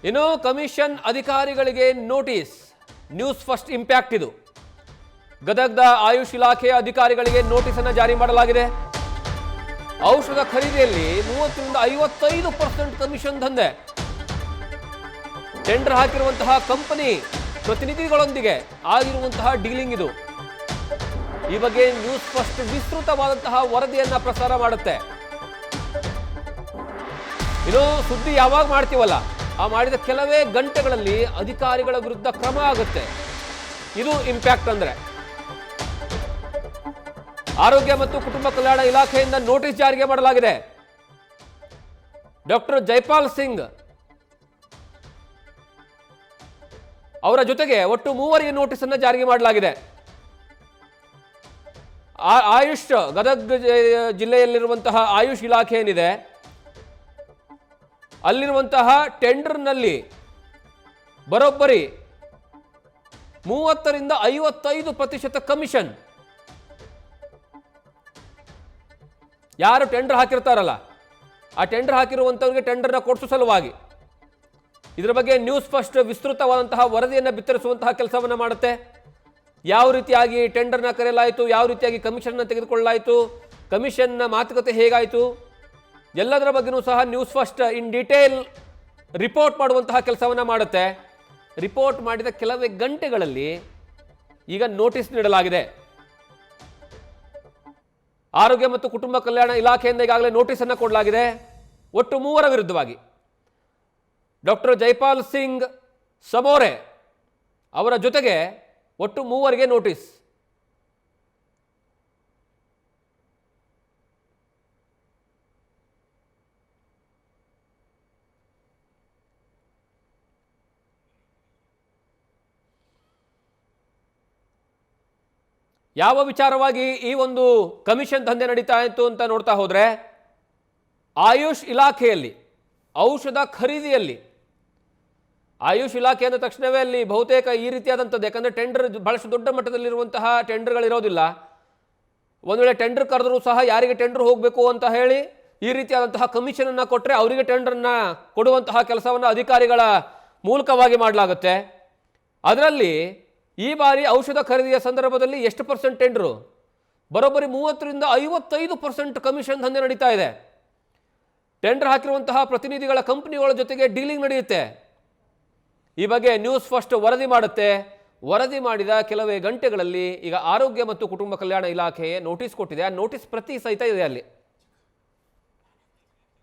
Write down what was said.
ಇನ್ನು ಕಮಿಷನ್ ಅಧಿಕಾರಿಗಳಿಗೆ notice. News first impact ಇದು. ಗದಗದ ಆಯುಷ್ ಇಲಾಖೆಯ ಅಧಿಕಾರಿಗಳಿಗೆ ನೋಟಿಸ್ ಅನ್ನು ಜಾರಿ ಮಾಡಲಾಗಿದೆ. ಔಷಧ ಖರೀದಿಯಲ್ಲಿ 30ರಿಂದ 55% ಕಮಿಷನ್ ದಂಧೆ. ಟೆಂಡರ್ ಹಾಕಿರುವಂತಹ ಕಂಪನಿ ಪ್ರತಿನಿಧಿಗಳೊಂದಿಗೆ ಆಗಿರುವಂತಹ ಡೀಲಿಂಗ್ ಇದು. ಈ ಬಗ್ಗೆ ನ್ಯೂಸ್ ಫಸ್ಟ್ ವಿಸ್ತೃತವಾದಂತಹ ವರದಿಯನ್ನ ಪ್ರಸಾರ ಮಾಡುತ್ತೆ. ಇದು ಸುದ್ದಿ ಯಾವಾಗ ಮಾಡ್ತೀವಲ್ಲ ಆ ಮಾಡಿದ ಕೆಲವೇ ಗಂಟೆಗಳಲ್ಲಿ ಅಧಿಕಾರಿಗಳ ವಿರುದ್ಧ ಕ್ರಮ ಆಗುತ್ತೆ. ಇದು ಇಂಪ್ಯಾಕ್ಟ್ ಅಂದ್ರೆ. ಆರೋಗ್ಯ ಮತ್ತು ಕುಟುಂಬ ಕಲ್ಯಾಣ ಇಲಾಖೆಯಿಂದ ನೋಟಿಸ್ ಜಾರಿಗೆ ಮಾಡಲಾಗಿದೆ. ಡಾಕ್ಟರ್ ಜೈಪಾಲ್ ಸಿಂಗ್ ಅವರ ಜೊತೆಗೆ ಒಟ್ಟು 3 ನೋಟಿಸ್ ಅನ್ನು ಜಾರಿಗೆ ಮಾಡಲಾಗಿದೆ. ಆಯುಷ್ ಗದಗ ಜಿಲ್ಲೆಯಲ್ಲಿರುವಂತಹ ಆಯುಷ್ ಇಲಾಖೆ ಏನಿದೆ ಅಲ್ಲಿರುವಂತಹ ಟೆಂಡರ್ನಲ್ಲಿ ಬರೋಬ್ಬರಿ 30ರಿಂದ 55% ಕಮಿಷನ್. ಯಾರು ಟೆಂಡರ್ ಹಾಕಿರ್ತಾರಲ್ಲ ಆ ಟೆಂಡರ್ ಹಾಕಿರುವಂಥವ್ರಿಗೆ ಟೆಂಡರ್ನ ಕೊಡಿಸೋ ಸಲುವಾಗಿ ಇದರ ಬಗ್ಗೆ ನ್ಯೂಸ್ ಫಸ್ಟ್ ವಿಸ್ತೃತವಾದಂತಹ ವರದಿಯನ್ನು ಬಿತ್ತರಿಸುವಂತಹ ಕೆಲಸವನ್ನು ಮಾಡುತ್ತೆ. ಯಾವ ರೀತಿಯಾಗಿ ಟೆಂಡರ್ನ ಕರೆಯಲಾಯಿತು, ಯಾವ ರೀತಿಯಾಗಿ ಕಮಿಷನ್ನ ತೆಗೆದುಕೊಳ್ಳಲಾಯಿತು, ಕಮಿಷನ್ನ ಮಾತುಕತೆ ಹೇಗಾಯಿತು, ಎಲ್ಲದರ ಬಗ್ಗೆಯೂ ಸಹ news first in detail report ಮಾಡುವಂತಹ ಕೆಲಸವನ್ನು ಮಾಡುತ್ತೆ. ರಿಪೋರ್ಟ್ ಮಾಡಿದ ಕೆಲವೇ ಗಂಟೆಗಳಲ್ಲಿ ಈಗ ನೋಟಿಸ್ ನೀಡಲಾಗಿದೆ. ಆರೋಗ್ಯ ಮತ್ತು ಕುಟುಂಬ ಕಲ್ಯಾಣ ಇಲಾಖೆಯಿಂದ ಈಗಾಗಲೇ ನೋಟಿಸ್ ಅನ್ನು ಕೊಡಲಾಗಿದೆ. ಒಟ್ಟು 3 ವಿರುದ್ಧವಾಗಿ ಡಾಕ್ಟರ್ ಜೈಪಾಲ್ ಸಿಂಗ್ ಸಮೋರೆ ಅವರ ಜೊತೆಗೆ ಒಟ್ಟು 3 ನೋಟಿಸ್. ಯಾವ ವಿಚಾರವಾಗಿ ಈ ಒಂದು ಕಮಿಷನ್ ದಂಧೆ ನಡೀತಾ ಇತ್ತು ಅಂತ ನೋಡ್ತಾ ಹೋದ್ರೆ, ಆಯುಷ್ ಇಲಾಖೆಯಲ್ಲಿ ಔಷಧ ಖರೀದಿಯಲ್ಲಿ, ಆಯುಷ್ ಇಲಾಖೆ ಅಂದ ತಕ್ಷಣವೇ ಅಲ್ಲಿ ಬಹುತೇಕ ಈ ರೀತಿಯಾದಂಥದ್ದು, ಯಾಕಂದರೆ ಟೆಂಡರ್ ಬಹಳಷ್ಟು ದೊಡ್ಡ ಮಟ್ಟದಲ್ಲಿರುವಂತಹ ಟೆಂಡರ್ಗಳಿರೋದಿಲ್ಲ. ಒಂದು ವೇಳೆ ಟೆಂಡರ್ ಕರೆದರೂ ಸಹ ಯಾರಿಗೆ ಟೆಂಡರ್ ಹೋಗಬೇಕು ಅಂತ ಹೇಳಿ ಈ ರೀತಿಯಾದಂತಹ ಕಮಿಷನನ್ನು ಕೊಟ್ಟರೆ ಅವರಿಗೆ ಟೆಂಡರನ್ನು ಕೊಡುವಂತಹ ಕೆಲಸವನ್ನು ಅಧಿಕಾರಿಗಳ ಮೂಲಕವಾಗಿ ಮಾಡಲಾಗುತ್ತೆ. ಅದರಲ್ಲಿ ಈ ಬಾರಿ ಔಷಧ ಖರೀದಿಯ ಸಂದರ್ಭದಲ್ಲಿ ಎಷ್ಟು ಪರ್ಸೆಂಟ್ ಟೆಂಡರು? ಬರೋಬ್ಬರಿ 30ರಿಂದ 55% ಕಮಿಷನ್ ದಂಧೆ ನಡೀತಾ ಇದೆ. ಟೆಂಡರ್ ಹಾಕಿರುವಂತಹ ಪ್ರತಿನಿಧಿಗಳ ಕಂಪನಿಗಳ ಜೊತೆಗೆ ಡೀಲಿಂಗ್ ನಡೆಯುತ್ತೆ. ಈ ಬಗ್ಗೆ ನ್ಯೂಸ್ ಫಸ್ಟ್ ವರದಿ ಮಾಡುತ್ತೆ. ವರದಿ ಮಾಡಿದ ಕೆಲವೇ ಗಂಟೆಗಳಲ್ಲಿ ಈಗ ಆರೋಗ್ಯ ಮತ್ತು ಕುಟುಂಬ ಕಲ್ಯಾಣ ಇಲಾಖೆ ನೋಟಿಸ್ ಕೊಟ್ಟಿದೆ. ಆ ನೋಟಿಸ್ ಪ್ರತಿ ಸಹಿತ ಇದೆ ಅಲ್ಲಿ.